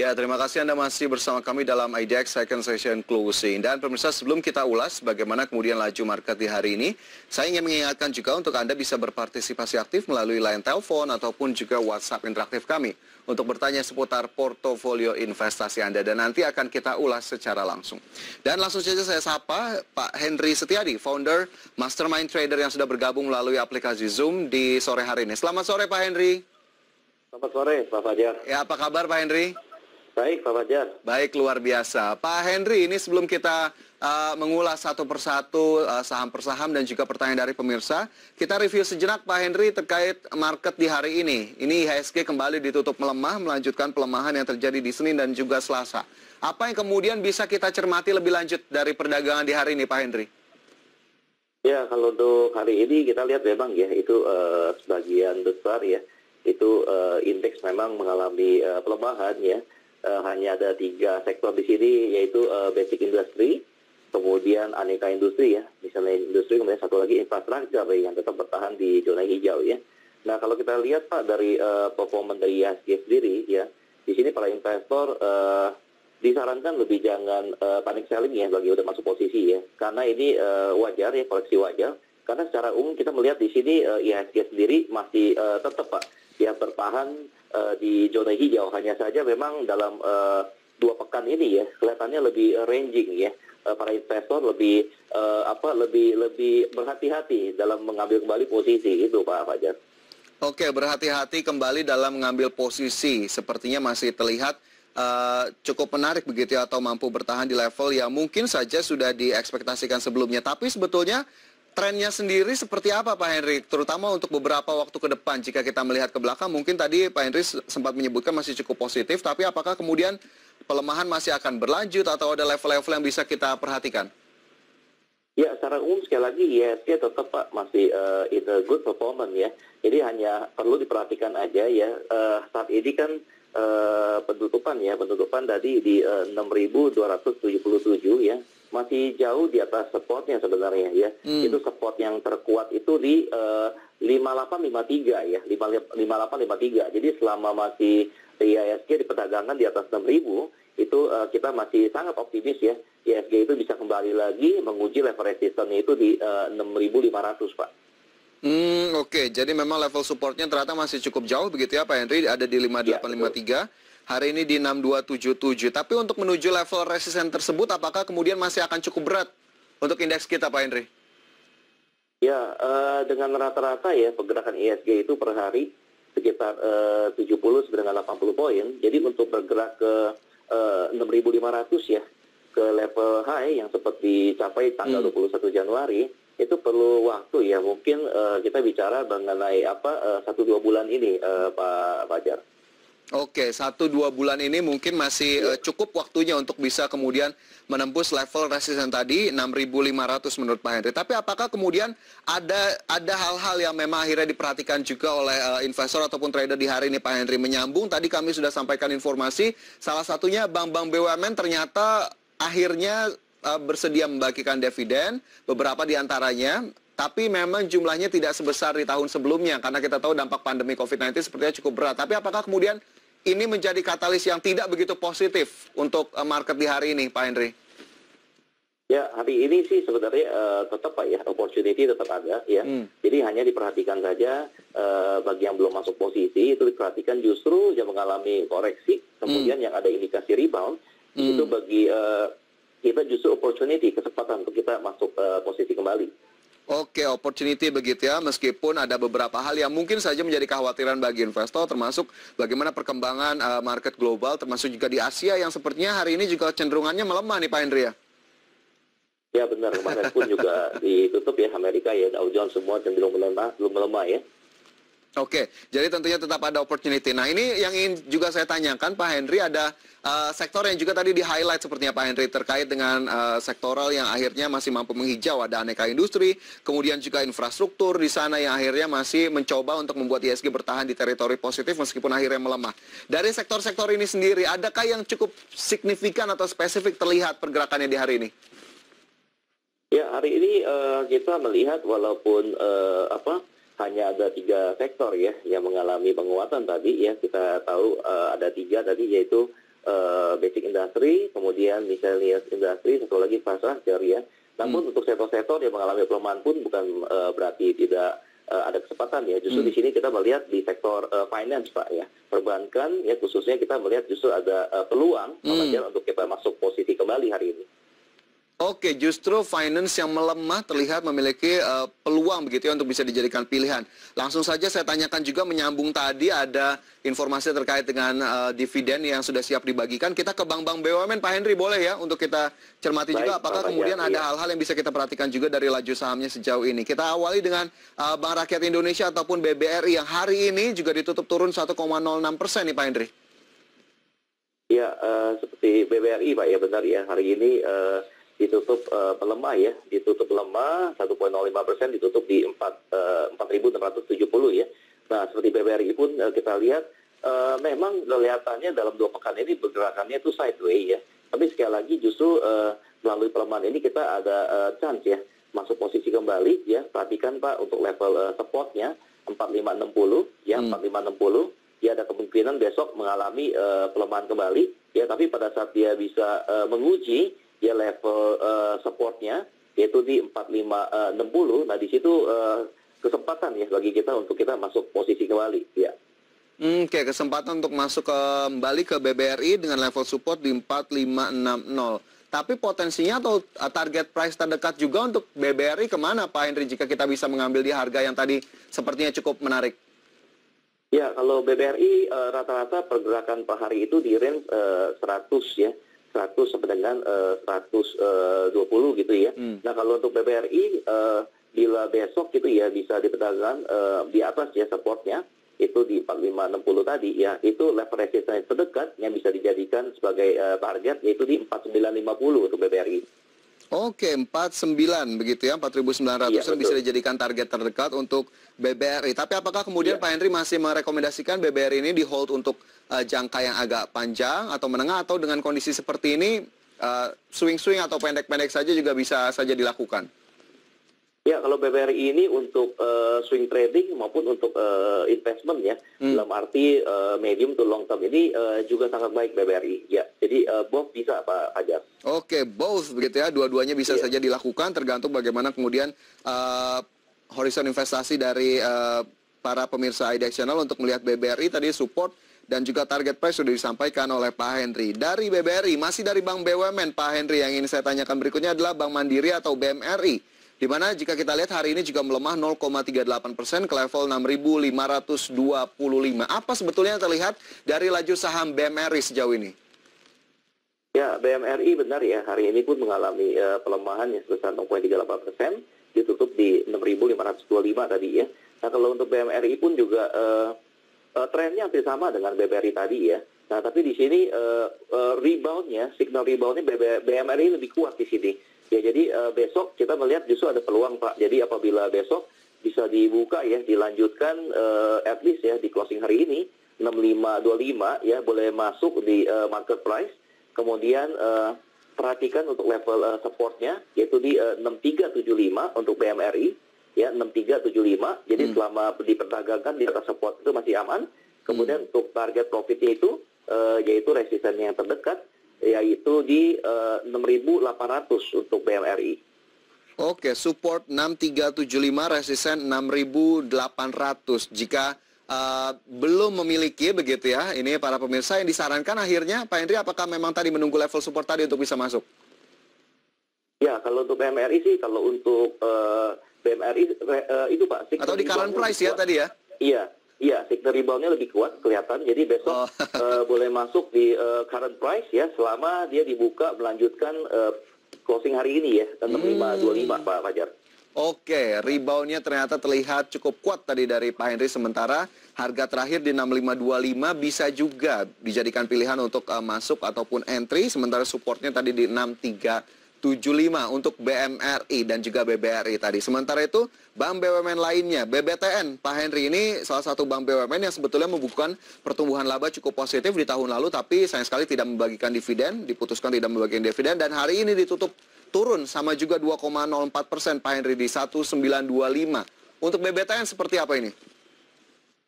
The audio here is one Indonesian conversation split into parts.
Ya, terima kasih Anda masih bersama kami dalam IDX Second Session Closing. Dan pemirsa, sebelum kita ulas bagaimana kemudian laju market di hari ini, saya ingin mengingatkan juga untuk Anda bisa berpartisipasi aktif melalui line telepon ataupun juga WhatsApp interaktif kami untuk bertanya seputar portofolio investasi Anda, dan nanti akan kita ulas secara langsung. Dan langsung saja saya sapa Pak Henry Setiadi, founder Mastermind Trader yang sudah bergabung melalui aplikasi Zoom di sore hari ini. Selamat sore Pak Henry. Selamat sore Pak Fajar. Ya, apa kabar Pak Henry? Baik Pak Fajar. Baik, luar biasa. Pak Henry, ini sebelum kita mengulas satu persatu saham per saham dan juga pertanyaan dari pemirsa, kita review sejenak Pak Henry terkait market di hari ini. Ini IHSG kembali ditutup melemah, melanjutkan pelemahan yang terjadi di Senin dan juga Selasa. Apa yang kemudian bisa kita cermati lebih lanjut dari perdagangan di hari ini Pak Henry? Ya, kalau untuk hari ini kita lihat memang ya, itu sebagian besar ya, itu indeks memang mengalami pelemahan ya. Hanya ada 3 sektor di sini, yaitu basic industry, kemudian aneka industri ya, misalnya industri, kemudian satu lagi infrastruktur yang tetap bertahan di zona hijau ya. Nah, kalau kita lihat Pak dari performa dari IHSG sendiri ya, di sini para investor disarankan lebih jangan panic selling ya bagi udah masuk posisi ya, karena ini wajar ya, koleksi wajar, karena secara umum kita melihat di sini IHSG sendiri masih tetap Pak ya bertahan di zona hijau. Hanya saja memang dalam 2 pekan ini ya kelihatannya lebih ranging ya, para investor lebih lebih berhati-hati dalam mengambil kembali posisi itu Pak Fajar. Oke, berhati-hati kembali dalam mengambil posisi. Sepertinya masih terlihat cukup menarik begitu ya, atau mampu bertahan di level yang mungkin saja sudah diekspektasikan sebelumnya. Tapi sebetulnya trennya sendiri seperti apa Pak Henry, terutama untuk beberapa waktu ke depan? Jika kita melihat ke belakang, mungkin tadi Pak Henry sempat menyebutkan masih cukup positif, tapi apakah kemudian pelemahan masih akan berlanjut atau ada level-level yang bisa kita perhatikan? Ya, secara umum sekali lagi IHSG tetap Pak masih in a good performance ya. Jadi hanya perlu diperhatikan aja ya, saat ini kan penutupan tadi di 6.277 ya, masih jauh di atas supportnya sebenarnya ya. Itu support yang terkuat itu di 5853 ya, 5853. Jadi selama masih IHSG diperdagangkan di atas 6.000, itu kita masih sangat optimis ya, IHSG itu bisa kembali lagi menguji level resistannya itu di 6.500 Pak. Oke, jadi memang level supportnya ternyata masih cukup jauh begitu ya Pak Henry, ada di 5853. Hari ini di 6277. Tapi untuk menuju level resisten tersebut, apakah kemudian masih akan cukup berat untuk indeks kita Pak Henry? Ya, dengan rata-rata ya pergerakan IHSG itu per hari sekitar 70 sampai dengan 80 poin. Jadi untuk bergerak ke 6.500 ya, ke level high yang sempat dicapai tanggal 21 Januari, itu perlu waktu ya. Mungkin kita bicara mengenai 1-2 bulan ini Pak Fajar. Oke, 1-2 bulan ini mungkin masih cukup waktunya untuk bisa kemudian menembus level resisten tadi 6.500 menurut Pak Henry. Tapi apakah kemudian ada hal-hal yang memang akhirnya diperhatikan juga oleh investor ataupun trader di hari ini Pak Henry? Menyambung tadi kami sudah sampaikan informasi, salah satunya bank-bank BUMN ternyata akhirnya bersedia membagikan dividen, beberapa di antaranya, tapi memang jumlahnya tidak sebesar di tahun sebelumnya karena kita tahu dampak pandemi COVID-19 sepertinya cukup berat. Tapi apakah kemudian ini menjadi katalis yang tidak begitu positif untuk market di hari ini, Pak Henry? Ya, hari ini sih sebenarnya tetap Pak ya, opportunity tetap ada ya. Jadi hanya diperhatikan saja bagi yang belum masuk posisi, itu diperhatikan justru yang mengalami koreksi, kemudian yang ada indikasi rebound, itu bagi kita justru opportunity, kesempatan untuk kita masuk posisi kembali. Oke, opportunity begitu ya, meskipun ada beberapa hal yang mungkin saja menjadi kekhawatiran bagi investor, termasuk bagaimana perkembangan market global, termasuk juga di Asia yang sepertinya hari ini juga cenderungannya melemah nih Pak Henry ya? Ya benar, kemarin pun juga ditutup ya Amerika ya, Dow Jones semua cenderung belum melemah ya. Oke, jadi tentunya tetap ada opportunity. Nah, ini yang ingin juga saya tanyakan Pak Henry, ada sektor yang juga tadi di-highlight sepertinya Pak Henry terkait dengan sektoral yang akhirnya masih mampu menghijau. Ada aneka industri, kemudian juga infrastruktur di sana yang akhirnya masih mencoba untuk membuat IHSG bertahan di teritori positif meskipun akhirnya melemah. Dari sektor-sektor ini sendiri, adakah yang cukup signifikan atau spesifik terlihat pergerakannya di hari ini? Ya, hari ini kita melihat walaupun hanya ada 3 sektor ya yang mengalami penguatan tadi ya, kita tahu ada 3 tadi, yaitu basic industry, kemudian miscellaneous industry, satu lagi infrastructure ya. Namun untuk sektor-sektor yang mengalami pelemahan pun bukan berarti tidak ada kesempatan ya. Justru di sini kita melihat di sektor finance Pak ya, perbankan ya khususnya kita melihat justru ada peluang untuk kita masuk posisi kembali hari ini. Oke, justru finance yang melemah terlihat memiliki peluang begitu ya untuk bisa dijadikan pilihan. Langsung saja saya tanyakan juga menyambung tadi ada informasi terkait dengan dividen yang sudah siap dibagikan. Kita ke bank-bank BUMN, Pak Henry, boleh ya untuk kita cermati juga apakah kemudian ada hal-hal yang bisa kita perhatikan juga dari laju sahamnya sejauh ini. Kita awali dengan Bank Rakyat Indonesia ataupun BBRI yang hari ini juga ditutup turun 1,06% nih Pak Henry. Ya, seperti BBRI Pak ya benar ya, hari ini ditutup melemah ya, ditutup melemah 1,05%, ditutup di 4.670 ya. Nah, seperti BBRI pun kita lihat memang kelihatannya dalam 2 pekan ini pergerakannya itu sideways ya. Tapi sekali lagi justru melalui pelemahan ini kita ada chance ya masuk posisi kembali ya. Perhatikan Pak untuk level supportnya 4560 ya, 4560 ya, ada kemungkinan besok mengalami pelemahan kembali ya, tapi pada saat dia bisa menguji ya level supportnya yaitu di 4560. Nah di situ kesempatan ya bagi kita untuk kita masuk posisi kembali ya. Oke, kesempatan untuk masuk kembali ke BBRI dengan level support di 4560. Tapi potensinya atau target price terdekat juga untuk BBRI kemana Pak Henry jika kita bisa mengambil di harga yang tadi sepertinya cukup menarik? Ya, kalau BBRI rata-rata pergerakan per hari itu di range 100 ya. 100 sampai dengan 120 gitu ya. Nah kalau untuk BBRI bila besok gitu ya bisa diperdagangkan di atas ya supportnya itu di 4560 tadi ya, itu level resistance terdekat yang bisa dijadikan sebagai target yaitu di 4950 untuk BBRI. Oke, 49 begitu ya, 4.900 ya, bisa dijadikan target terdekat untuk BBRI. Tapi apakah kemudian Pak Henry masih merekomendasikan BBRI ini di hold untuk jangka yang agak panjang atau menengah, atau dengan kondisi seperti ini swing-swing atau pendek-pendek saja juga bisa saja dilakukan? Ya, kalau BBRI ini untuk swing trading maupun untuk investment ya, dalam arti medium to long term ini juga sangat baik BBRI. Ya, jadi both bisa Pak Fajar. Oke, both begitu ya, dua-duanya bisa saja dilakukan tergantung bagaimana kemudian horizon investasi dari para pemirsa IDX Channel untuk melihat BBRI tadi support dan juga target price sudah disampaikan oleh Pak Henry. Dari BBRI, masih dari Bank BUMN Pak Henry, yang ingin saya tanyakan berikutnya adalah Bank Mandiri atau BMRI. Di mana jika kita lihat hari ini juga melemah 0,38% ke level 6.525. Apa sebetulnya yang terlihat dari laju saham BMRI sejauh ini? Ya, BMRI benar ya, hari ini pun mengalami pelemahan yang sebesar 0,38%, ditutup di 6.525 tadi ya. Nah, kalau untuk BMRI pun juga trennya hampir sama dengan BBRI tadi ya. Nah, tapi di sini reboundnya, signal reboundnya BMRI lebih kuat di sini. Ya, jadi besok kita melihat justru ada peluang Pak. Jadi apabila besok bisa dibuka ya, dilanjutkan at least ya di closing hari ini 6525 ya, boleh masuk di market price. Kemudian perhatikan untuk level supportnya yaitu di 6375 untuk BMRI ya, 6375. Jadi selama diperdagangkan di atas support itu masih aman. Kemudian untuk target profitnya itu yaitu resisten yang terdekat yaitu di 6.800 untuk BMRI. Oke, support 6375, resisten 6.800. Jika belum memiliki begitu ya, ini para pemirsa yang disarankan akhirnya Pak Henry, apakah memang tadi menunggu level support tadi untuk bisa masuk? Ya, kalau untuk BMRI sih, kalau untuk BMRI itu Pak. Atau di current price ya tadi ya? Iya, signal reboundnya lebih kuat kelihatan. Jadi besok boleh masuk di current price ya, selama dia dibuka melanjutkan closing hari ini ya, 6525 Pak Fajar. Oke, reboundnya ternyata terlihat cukup kuat tadi dari Pak Henry, sementara harga terakhir di 6525 bisa juga dijadikan pilihan untuk masuk ataupun entry, sementara supportnya tadi di 6375 untuk BMRI dan juga BBRI tadi. Sementara itu bank BUMN lainnya, BBTN, Pak Henry, ini salah satu bank BUMN yang sebetulnya membukukan pertumbuhan laba cukup positif di tahun lalu, tapi sayang sekali tidak membagikan dividen, diputuskan tidak membagikan dividen, dan hari ini ditutup turun sama juga 2,04% Pak Henry di 1925. Untuk BBTN seperti apa ini?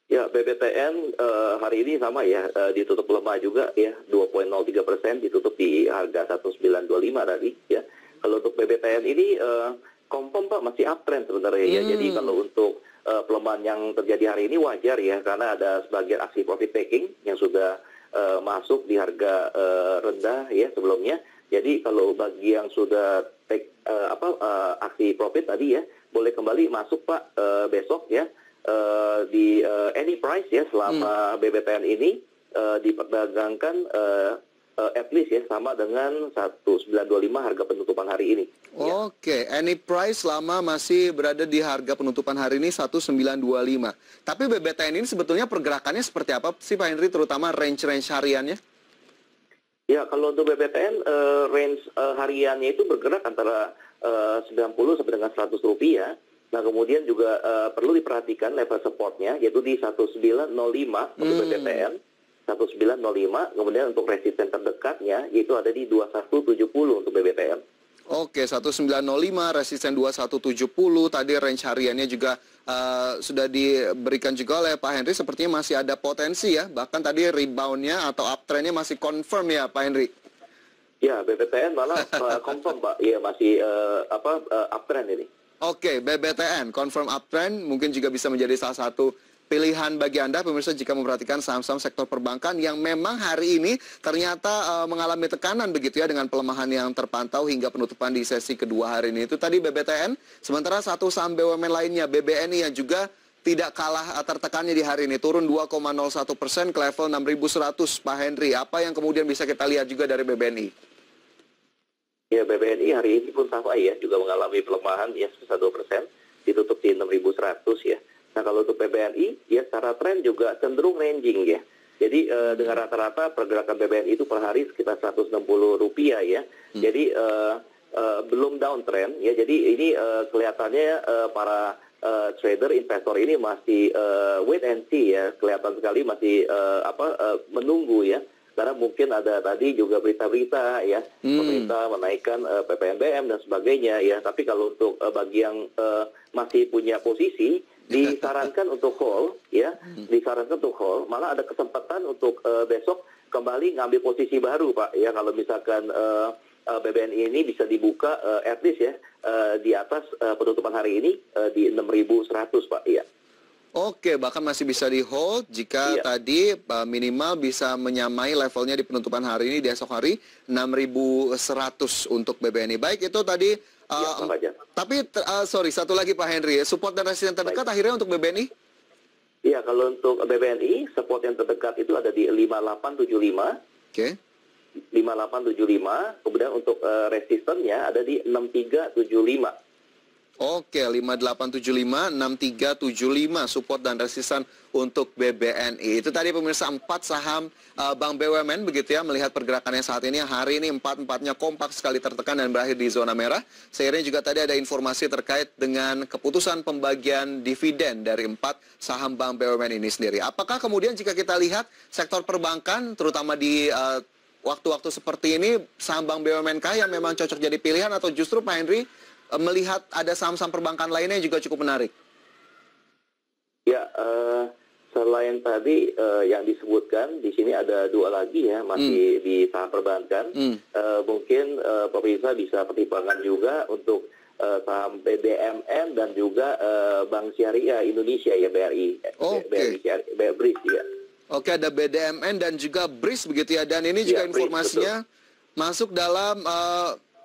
Ya, Ya, BBTN hari ini sama ya, ditutup lemah juga ya, 2,03%, ditutup di harga 1925 tadi ya. Kalau untuk BBTN ini confirm Pak masih uptrend sebenarnya ya. Jadi kalau untuk pelemahan yang terjadi hari ini wajar ya, karena ada sebagian aksi profit taking yang sudah masuk di harga rendah ya sebelumnya. Jadi kalau bagi yang sudah take aksi profit tadi ya, boleh kembali masuk Pak besok ya. Di any price ya selama BBTN ini diperdagangkan at least ya sama dengan 1925 harga penutupan hari ini. Oke, any price selama masih berada di harga penutupan hari ini 1925. Tapi BBTN ini sebetulnya pergerakannya seperti apa sih Pak Henry, terutama range-range hariannya? Ya, kalau untuk BBTN range hariannya itu bergerak antara 90 sampai dengan 100 rupiah. Nah, kemudian juga perlu diperhatikan level supportnya, yaitu di 1905 untuk BBTN, 1905, kemudian untuk resisten terdekatnya, yaitu ada di 2170 untuk BBTN. Oke, 1905, resisten 2170, tadi range hariannya juga sudah diberikan juga oleh Pak Henry, sepertinya masih ada potensi ya, bahkan tadi reboundnya atau uptrendnya masih confirm ya Pak Henry? Ya, BBTN malah confirm Pak, ya masih uptrend ini. Oke, BBTN, confirm uptrend, mungkin juga bisa menjadi salah satu pilihan bagi Anda, pemirsa, jika memperhatikan saham-saham sektor perbankan yang memang hari ini ternyata mengalami tekanan begitu ya, dengan pelemahan yang terpantau hingga penutupan di sesi kedua hari ini. Itu tadi BBTN, sementara satu saham BUMN lainnya, BBNI, yang juga tidak kalah tertekannya di hari ini, turun 2,01% ke level 6.100, Pak Henry. Apa yang kemudian bisa kita lihat juga dari BBNI? Ya, BBNI hari ini pun sama ya, juga mengalami pelemahan ya sebesar 2%, ditutup di 6.100 ya. Nah, kalau untuk BBNI, ya secara tren juga cenderung ranging ya. Jadi dengan rata-rata pergerakan BBNI itu per hari sekitar 160 rupiah ya. Jadi belum downtrend ya. Jadi ini kelihatannya para trader, investor ini masih wait and see ya. Kelihatan sekali masih menunggu ya. Karena mungkin ada tadi juga berita-berita ya, pemerintah menaikkan PPNBM dan sebagainya ya. Tapi kalau untuk bagi yang masih punya posisi, disarankan untuk hold ya, disarankan untuk hold. Malah ada kesempatan untuk besok kembali ngambil posisi baru Pak ya. Kalau misalkan BBNI ini bisa dibuka at least ya di atas penutupan hari ini di 6.100 Pak ya. Oke, bahkan masih bisa di hold jika tadi minimal bisa menyamai levelnya di penutupan hari ini di esok hari 6.100 untuk BBNI. Baik, itu tadi. Tapi sorry, satu lagi Pak Henry, support dan resisten terdekat akhirnya untuk BBNI? Iya, kalau untuk BBNI support yang terdekat itu ada di 5875. Oke. 5875. Kemudian untuk resistennya ada di 6375. Oke, 5875, 6375 support dan resisten untuk BBNI. Itu tadi pemirsa 4 saham Bank BUMN begitu ya, melihat pergerakannya saat ini. Hari ini 4-4-nya kompak sekali tertekan dan berakhir di zona merah. Seiring juga tadi ada informasi terkait dengan keputusan pembagian dividen dari 4 saham Bank BUMN ini sendiri. Apakah kemudian jika kita lihat sektor perbankan, terutama di waktu-waktu seperti ini, saham Bank BUMN kah yang memang cocok jadi pilihan, atau justru Pak Henry melihat ada saham-saham perbankan lainnya yang juga cukup menarik? Ya, selain tadi yang disebutkan, di sini ada 2 lagi ya, masih di saham perbankan. Mungkin pemirsa bisa pertimbangkan juga untuk saham BDMN dan juga Bank Syariah Indonesia ya, BRI. BRI ya. Oke, ada BDMN dan juga BRIS begitu ya, dan ini juga informasinya masuk dalam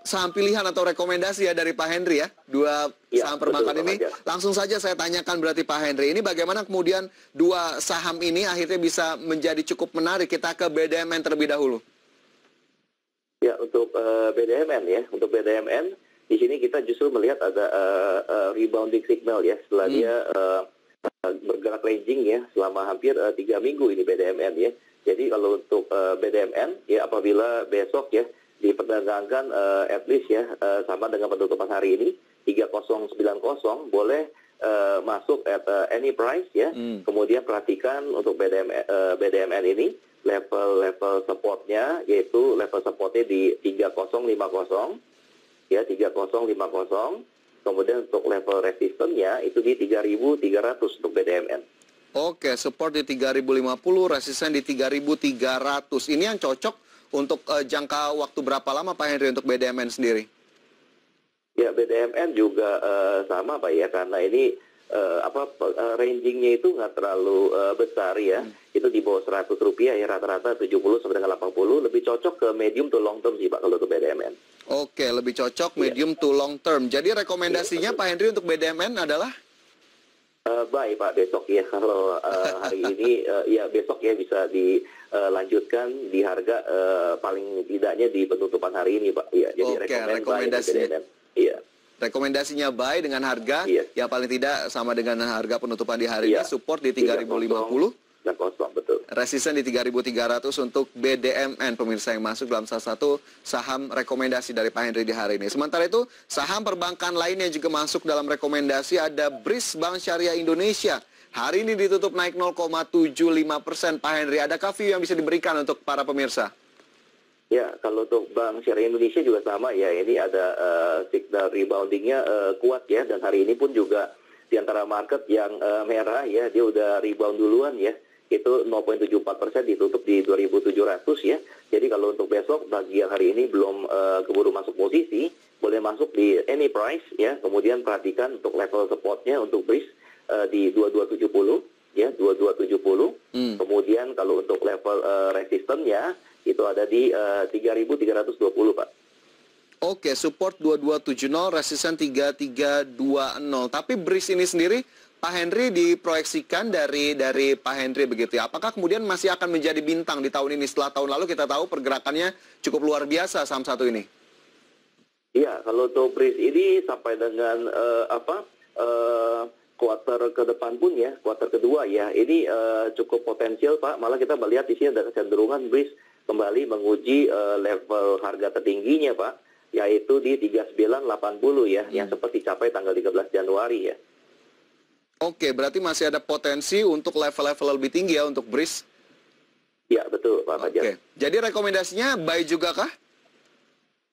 saham pilihan atau rekomendasi ya dari Pak Henry ya, 2 saham perbankan ini. Langsung saja saya tanyakan berarti Pak Henry, ini bagaimana kemudian 2 saham ini akhirnya bisa menjadi cukup menarik? Kita ke BDMN terlebih dahulu. Ya, untuk BDMN ya, untuk BDMN di sini kita justru melihat ada rebounding signal ya, setelah dia bergerak ranging ya selama hampir 3 minggu ini BDMN ya. Jadi kalau untuk BDMN ya, apabila besok ya diperdagangkan at least ya sama dengan penutupan hari ini 3090, boleh masuk at any price ya. Kemudian perhatikan untuk BDMN ini level supportnya, yaitu level supportnya di 3050 ya, 3050. Kemudian untuk level resistennya itu di 3300 untuk BDMN. Oke, support di 3050, resisten di 3300. Ini yang cocok untuk jangka waktu berapa lama Pak Henry untuk BDMN sendiri? Ya, BDMN juga sama Pak ya, karena ini rangingnya itu nggak terlalu besar ya. Itu di bawah Rp100 ya, rata-rata 70 sampai dengan 80. Lebih cocok ke medium to long term sih Pak kalau untuk BDMN. Oke, lebih cocok medium to long term. Jadi rekomendasinya Pak Henry untuk BDMN adalah? Baik Pak, besok ya. Kalau hari ini ya besok ya bisa dilanjutkan di harga paling tidaknya di penutupan hari ini Pak. Ya, jadi Oke, rekomendasinya. Iya. Rekomendasinya buy dengan harga yang paling tidak sama dengan harga penutupan di hari ini, support di 3050. Dan kosong, betul. Resisten di 3.300 untuk BDMN, pemirsa yang masuk dalam salah satu saham rekomendasi dari Pak Henry di hari ini. Sementara itu, saham perbankan lain yang juga masuk dalam rekomendasi ada BRIS Bank Syariah Indonesia. Hari ini ditutup naik 0,75%. Pak Henry, adakah view yang bisa diberikan untuk para pemirsa? Ya, kalau untuk Bank Syariah Indonesia juga sama ya. Ini ada signal reboundingnya kuat ya. Dan hari ini pun juga di antara market yang merah ya, dia udah rebound duluan ya. Itu 0,74% ditutup di 2.700 ya. Jadi kalau untuk besok bagi yang hari ini belum keburu masuk posisi, boleh masuk di any price ya. Kemudian perhatikan untuk level supportnya untuk BRIS di 2270 ya, 2270. Kemudian kalau untuk level resistennya itu ada di 3.320 Pak. Oke, support 2270, resisten 3320. Tapi BRIS ini sendiri Pak Henry diproyeksikan dari Pak Henry begitu ya. Apakah kemudian masih akan menjadi bintang di tahun ini? Setelah tahun lalu kita tahu pergerakannya cukup luar biasa saham satu ini. Iya, kalau untuk BRIS ini sampai dengan kuarter ke depan pun ya, kuarter kedua ya, ini cukup potensial Pak. Malah kita melihat di sini ada kecenderungan BRIS kembali menguji level harga tertingginya Pak, yaitu di 3980 ya, yang sempat dicapai tanggal 13 Januari ya. Oke, berarti masih ada potensi untuk level-level lebih tinggi ya untuk BRIS? Ya, betul Pak Fajar. Oke, jadi rekomendasinya buy juga kah?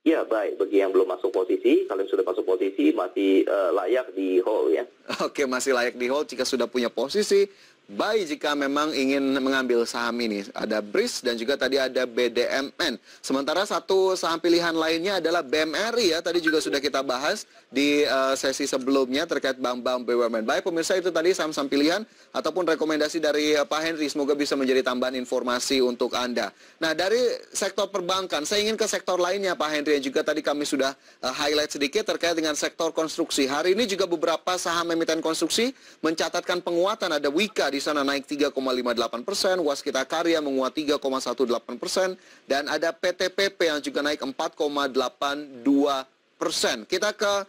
Ya, baik. Bagi yang belum masuk posisi, kalau yang sudah masuk posisi masih layak di hold ya. Oke, masih layak di hold jika sudah punya posisi. Buy jika memang ingin mengambil saham ini. Ada BRIS dan juga tadi ada BDMN. Sementara satu saham pilihan lainnya adalah BMRI ya. Tadi juga sudah kita bahas di sesi sebelumnya terkait bank-bank BUMN. Baik pemirsa, itu tadi saham-saham pilihan ataupun rekomendasi dari Pak Henry. Semoga bisa menjadi tambahan informasi untuk Anda. Nah, dari sektor perbankan, saya ingin ke sektor lainnya Pak Henry. Yang juga tadi kami sudah highlight sedikit terkait dengan sektor konstruksi. Hari ini juga beberapa saham emiten konstruksi mencatatkan penguatan. Ada Wika di sana naik 3,58%, Waskita Karya menguat 3,18%, dan ada PTPP yang juga naik 4,82%. Kita ke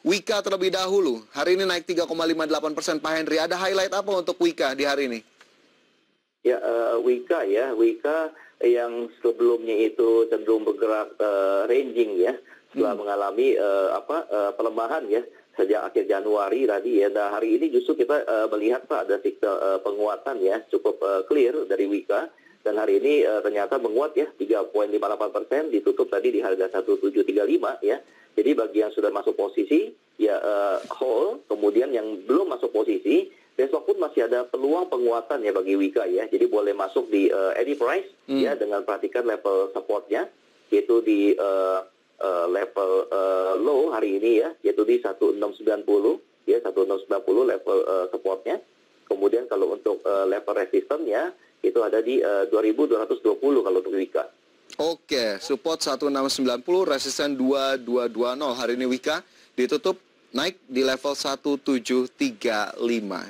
Wika terlebih dahulu. Hari ini naik 3,58%. Pak Henry, ada highlight apa untuk Wika di hari ini? Ya, Wika yang sebelumnya itu cenderung bergerak ranging ya, setelah mengalami pelemahan ya sejak akhir Januari tadi ya. Nah, hari ini justru kita melihat Pak ada signal penguatan ya cukup clear dari Wika, dan hari ini ternyata menguat ya 3,58%, ditutup tadi di harga 1735 ya. Jadi bagi yang sudah masuk posisi ya hold, kemudian yang belum masuk posisi besok pun masih ada peluang penguatan ya bagi Wika ya. Jadi boleh masuk di any price ya, dengan perhatikan level supportnya yaitu di level low hari ini ya, yaitu di 1690 ya, 1690 level supportnya. Kemudian kalau untuk level resistennya itu ada di 2220 kalau untuk Wika. Oke, support 1690, resisten 2220. Hari ini Wika ditutup naik di level 1735.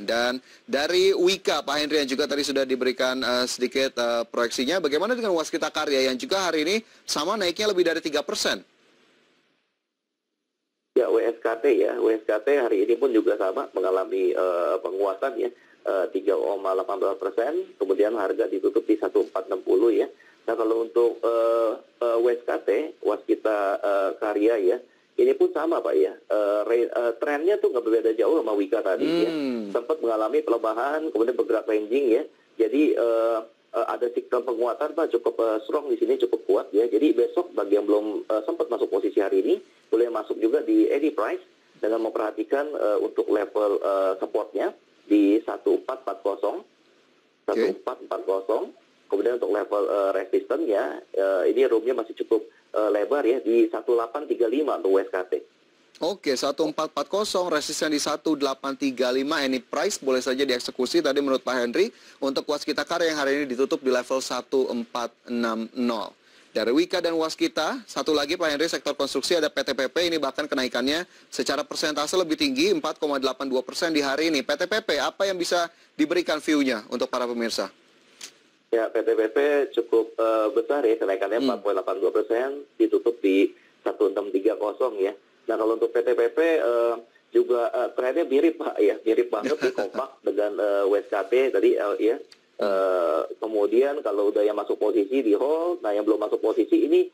Dan dari Wika, Pak Henry yang juga tadi sudah diberikan sedikit proyeksinya, bagaimana dengan Waskita Karya yang juga hari ini sama naiknya lebih dari 3%? Ya, WSKT hari ini pun juga sama mengalami penguatan ya, 3,18%, kemudian harga ditutup di 1460 ya. Nah, kalau untuk Waskita Karya ya, ini pun sama Pak ya, trennya tuh nggak berbeda jauh sama Wika tadi ya, sempat mengalami pelemahan, kemudian bergerak ranging ya, jadi ada signal penguatan Pak cukup strong di sini, cukup kuat ya. Jadi besok bagi yang belum sempat masuk posisi hari ini, boleh masuk juga di any price dengan memperhatikan untuk level supportnya di 1440 Oke. 1440. Kemudian untuk level resistennya, ini roomnya masih cukup lebar ya di 1835 untuk WSKT. Oke, 1440, resisten di 1835, any price boleh saja dieksekusi tadi menurut Pak Henry untuk Waskita Karya yang hari ini ditutup di level 1460. Dari Wika dan Waskita, satu lagi Pak Henry, sektor konstruksi ada PTPP, ini bahkan kenaikannya secara persentase lebih tinggi, 4,82% di hari ini. PTPP, apa yang bisa diberikan view-nya untuk para pemirsa? Ya, PTPP cukup besar ya, kenaikannya 4,82%, ditutup di 1630 ya. Nah, kalau untuk PTPP juga trennya mirip Pak ya, mirip banget di kompak dengan WSKT tadi ya. Kemudian kalau udah yang masuk posisi di hold, nah yang belum masuk posisi ini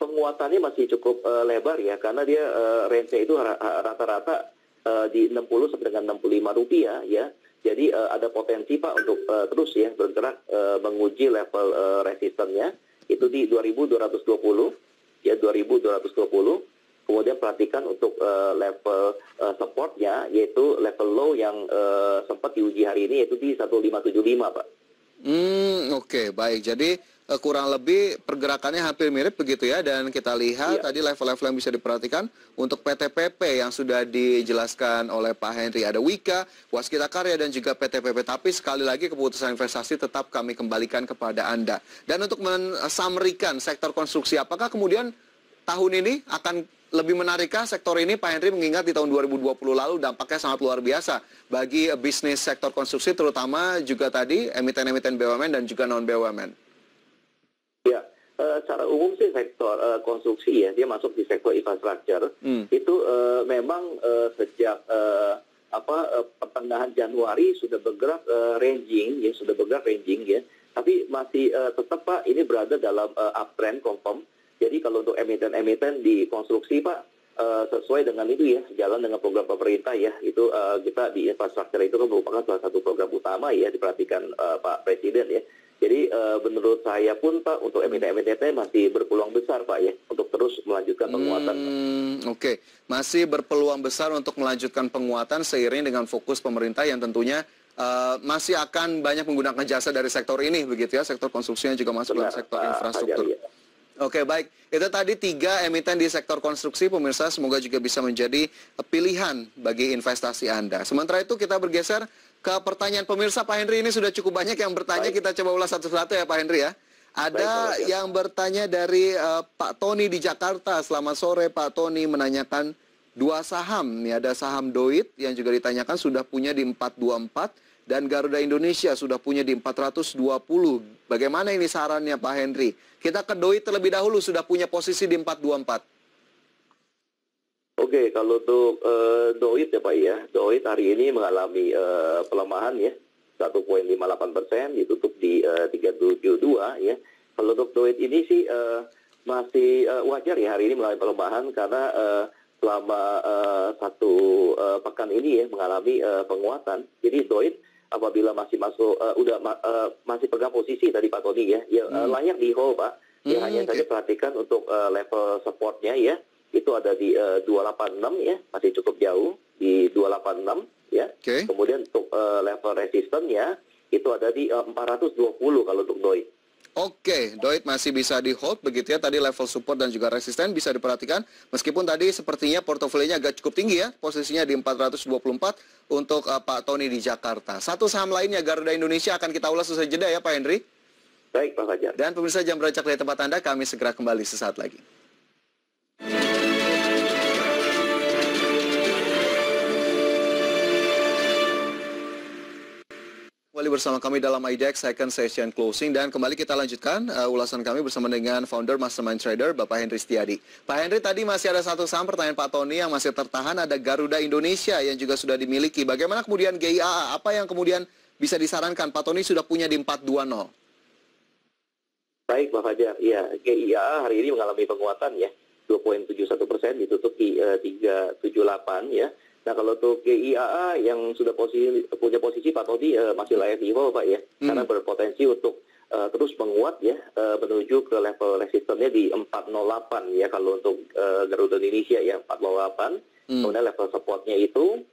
penguatannya masih cukup lebar ya, karena dia range-nya itu rata-rata di 60 sampai dengan 65 rupiah ya. Jadi ada potensi Pak untuk terus ya bergerak menguji level resistennya itu di 2220 ya, 2220. Kemudian perhatikan untuk level supportnya, yaitu level low yang sempat diuji hari ini, yaitu di 1575, Pak. Oke, baik. Jadi kurang lebih pergerakannya hampir mirip begitu ya. Dan kita lihat tadi level-level yang bisa diperhatikan untuk PTPP yang sudah dijelaskan oleh Pak Henry. Ada Wika, Waskita Karya, dan juga PTPP. Tapi sekali lagi keputusan investasi tetap kami kembalikan kepada Anda. Dan untuk mensummarikan sektor konstruksi, apakah kemudian tahun ini akan lebih menarikkah sektor ini, Pak Henry, mengingat di tahun 2020 lalu dampaknya sangat luar biasa bagi bisnis sektor konstruksi, terutama juga tadi emiten-emiten BUMN dan juga non-BUMN? Ya, secara umum sih sektor konstruksi ya, dia masuk di sektor infrastruktur, itu memang sejak pertengahan Januari sudah bergerak ranging ya, tapi masih tetap Pak ini berada dalam uptrend confirm. Jadi kalau untuk emiten-emiten di konstruksi Pak, sesuai dengan itu ya, jalan dengan program pemerintah ya, itu kita di infrastruktur itu kan merupakan salah satu program utama ya, diperhatikan Pak Presiden ya. Jadi menurut saya pun Pak, untuk emiten-emiten masih berpeluang besar Pak ya, untuk terus melanjutkan penguatan. Oke, masih berpeluang besar untuk melanjutkan penguatan seiring dengan fokus pemerintah yang tentunya masih akan banyak menggunakan jasa dari sektor ini begitu ya, sektor konstruksinya juga masuk dalam sektor infrastruktur. Ya. Oke, baik. Itu tadi 3 emiten di sektor konstruksi, pemirsa. Semoga juga bisa menjadi pilihan bagi investasi Anda. Sementara itu kita bergeser ke pertanyaan pemirsa. Pak Henry, ini sudah cukup banyak yang bertanya. Kita coba ulas satu-satu ya Pak Henry ya. Ada yang bertanya dari Pak Tony di Jakarta. Selamat sore Pak Tony, menanyakan 2 saham. Ini ada saham Doit yang juga ditanyakan sudah punya di 424. Dan Garuda Indonesia sudah punya di 420. Bagaimana ini sarannya Pak Henry? Kita ke Doit terlebih dahulu, sudah punya posisi di 424. Oke, kalau untuk Doit ya Pak ya, Doit hari ini mengalami pelemahan ya, 1,58%, ditutup di 372 ya. Kalau untuk Doit ini sih masih wajar ya hari ini mengalami pelemahan karena selama satu pekan ini ya mengalami penguatan. Jadi Doit apabila masih masuk masih pegang posisi tadi Pak Tony ya, layak di hold Pak. Ya hanya saja perhatikan untuk level supportnya ya, itu ada di 286 ya, masih cukup jauh di 286 ya. Kemudian untuk level resistennya itu ada di 420 kalau untuk Doit. Oke, Doit masih bisa di hold begitu ya. Tadi level support dan juga resisten bisa diperhatikan. Meskipun tadi sepertinya portofolionya agak cukup tinggi ya. Posisinya di 424 untuk Pak Tony di Jakarta. Satu saham lainnya Garuda Indonesia akan kita ulas usai jeda ya Pak Henry. Baik Pak Fajar. Dan pemirsa Jam Beracak dari tempat Anda, kami segera kembali sesaat lagi. Kembali bersama kami dalam IDX Second Session Closing, dan kembali kita lanjutkan ulasan kami bersama dengan founder Mastermind Trader Bapak Henry Setiadi. Pak Henry, tadi masih ada satu saham pertanyaan Pak Tony yang masih tertahan, ada Garuda Indonesia yang juga sudah dimiliki. Bagaimana kemudian GIAA? Apa yang kemudian bisa disarankan? Pak Tony sudah punya di 420. Baik Pak Fajar, ya GIAA hari ini mengalami penguatan ya, 2,71%, ditutup di 378 ya. Nah kalau untuk GIAA yang sudah punya posisi Pak Tony masih layak di hold Pak ya, karena berpotensi untuk terus menguat ya, menuju ke level resistennya di 408 ya kalau untuk Garuda Indonesia ya, 408. Kemudian level supportnya itu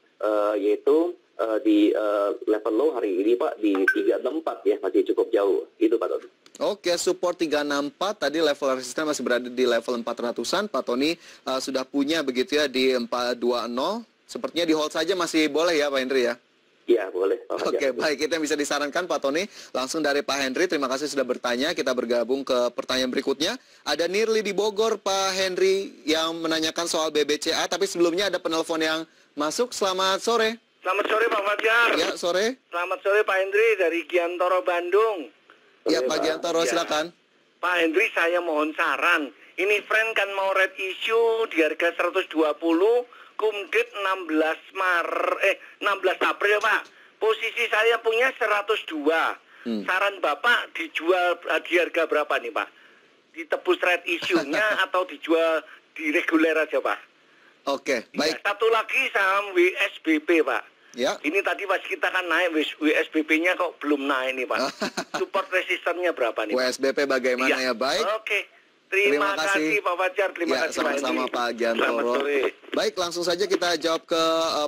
yaitu di level low hari ini Pak di 364 ya, masih cukup jauh. Itu Pak Tony. Oke, support 364, tadi level resisten masih berada di level 400-an. Pak Tony sudah punya begitu ya di 420. Sepertinya di hold saja masih boleh ya Pak Henry ya? Iya, boleh. Oke, baik. Itu yang bisa disarankan Pak Tony. Langsung dari Pak Henry, terima kasih sudah bertanya. Kita bergabung ke pertanyaan berikutnya. Ada Nirli di Bogor, Pak Henry, yang menanyakan soal BBCA. Tapi sebelumnya ada penelpon yang masuk. Selamat sore. Selamat sore Pak Fajar. Ya, sore. Selamat sore Pak Hendri dari Giantoro Bandung. Ya, Pak Giantoro, silakan. Pak Hendri, saya mohon saran. Ini friend kan mau red issue di harga 120, kumdit 16 April Pak. Posisi saya punya 102. Saran Bapak dijual di harga berapa nih Pak? Ditebus red issue-nya atau dijual di reguler aja Pak? Oke, baik. Ya, satu lagi saham WSBP Pak. Ya. Ini tadi pas kita kan naik, WSBP-nya kok belum naik nih Pak. Support resistannya berapa nih Pak? WSBP bagaimana ya? Baik. Oke. Terima kasih Pak Fajar. Terima kasih sama-sama Pak Giantoro. Selamat sore. Baik, langsung saja kita jawab ke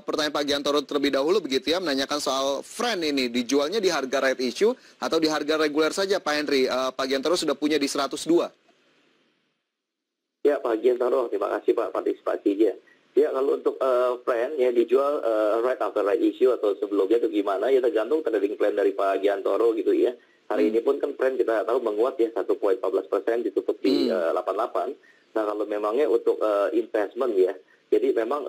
pertanyaan Pak Giantoro terlebih dahulu begitu ya, menanyakan soal friend ini, dijualnya di harga right issue atau di harga reguler saja Pak Henry. Pak Giantoro sudah punya di 102. Ya Pak Giantoro, terima kasih Pak partisipasinya. Ya kalau untuk plan ya dijual right after right issue atau sebelumnya itu gimana ya tergantung trading plan dari Pak Giantoro gitu ya. Hari ini pun kan plan kita tahu menguat ya 1,14% ditutup di 88. Nah kalau memangnya untuk investment ya, jadi memang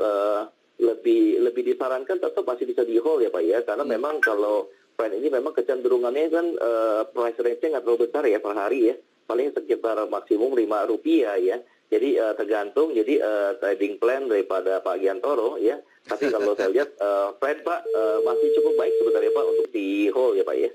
lebih disarankan tetap masih bisa di hold ya Pak ya, karena memang kalau plan ini memang kecenderungannya kan price range-nya nggak terlalu besar ya per hari ya, paling sekitar maksimum Rp5 ya. Jadi tergantung, jadi trading plan daripada Pak Giantoro ya. Tapi kalau saya lihat plan Pak masih cukup baik sebenarnya Pak untuk di hold ya Pak ya.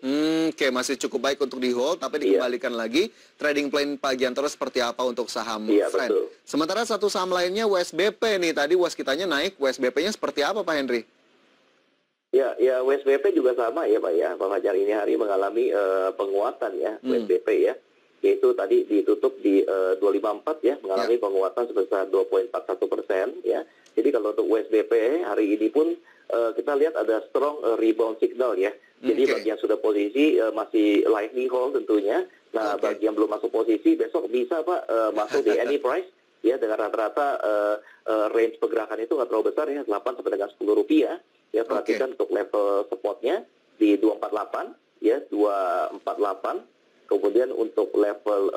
Oke, masih cukup baik untuk di hold, tapi dikembalikan lagi trading plan Pak Giantoro seperti apa untuk saham friend. Betul. Sementara satu saham lainnya WSBP nih, tadi kitanya naik, WSBP-nya seperti apa Pak Henry? Ya WSBP juga sama ya Pak ya. Pak Fajar ini hari mengalami penguatan ya WSBP ya. Yaitu tadi ditutup di 254 ya, mengalami penguatan sebesar 2,41% ya. Jadi kalau untuk WSBP hari ini pun kita lihat ada strong rebound signal ya. Jadi bagi yang sudah posisi masih likely hold tentunya. Nah bagi yang belum masuk posisi besok bisa Pak masuk di any price ya, dengan rata-rata range pergerakan itu nggak terlalu besar ya, 8 sampai dengan 10 rupiah ya. Perhatikan untuk level supportnya di 248 ya, 248. Kemudian untuk level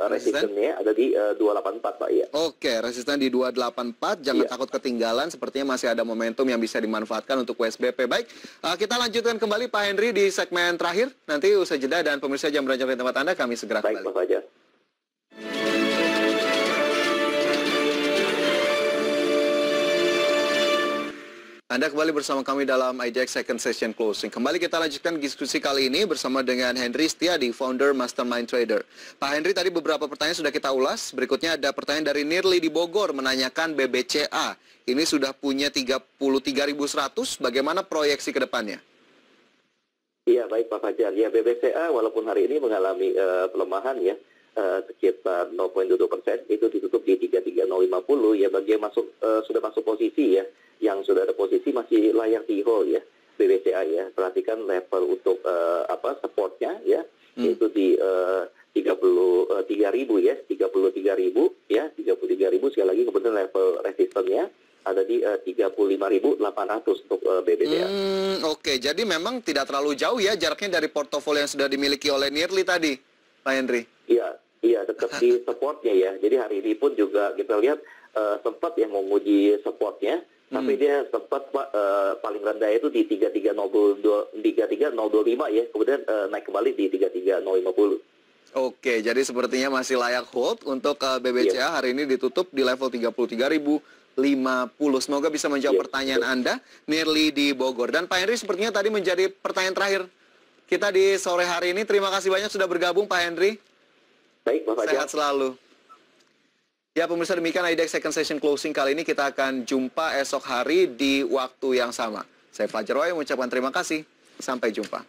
resistennya ada di 284 Pak ya. Oke, resisten di 284, jangan takut ketinggalan, sepertinya masih ada momentum yang bisa dimanfaatkan untuk WSBP. Baik, kita lanjutkan kembali Pak Henry di segmen terakhir, nanti usai jeda dan pemirsa jam belajar di tempat Anda, kami segera kembali. Baik Pak Fajar. Anda kembali bersama kami dalam IDX Second Session Closing. Kembali kita lanjutkan diskusi kali ini bersama dengan Henry Setiadi, founder Mastermind Trader. Pak Henry, tadi beberapa pertanyaan sudah kita ulas. Berikutnya ada pertanyaan dari Nirli di Bogor menanyakan BBCA. Ini sudah punya 33.100, bagaimana proyeksi ke depannya? Iya, baik Pak Fajar. Ya BBCA walaupun hari ini mengalami pelemahan ya, sekitar 0,22%, itu ditutup di 33.050 ya. Bagi yang sudah masuk posisi ya, yang sudah ada posisi masih layak di hold ya BBCA ya. Perhatikan level untuk supportnya ya, yaitu di 33.000 ya, 33.000 ya, 33.000 sekali lagi. Kemudian level resistennya ada di 35.800 untuk BBCA. Oke, jadi memang tidak terlalu jauh ya jaraknya dari portofolio yang sudah dimiliki oleh Nirli tadi, Pak Henry. Iya, tetap di supportnya ya. Jadi hari ini pun juga kita lihat sempat yang menguji supportnya, tapi dia sempat paling rendah itu di 33.025 ya, kemudian naik kembali di 33.050. Oke, jadi sepertinya masih layak hold untuk BBCA hari ini ditutup di level 33.050. Semoga bisa menjawab pertanyaan Anda, Nirli di Bogor. Dan Pak Henry sepertinya tadi menjadi pertanyaan terakhir kita di sore hari ini. Terima kasih banyak sudah bergabung Pak Henry. Baik, Pak Fajar. Sehat selalu. Ya pemirsa, demikian IDX Second Session Closing kali ini. Kita akan jumpa esok hari di waktu yang sama. Saya Fajar Roy mengucapkan terima kasih. Sampai jumpa.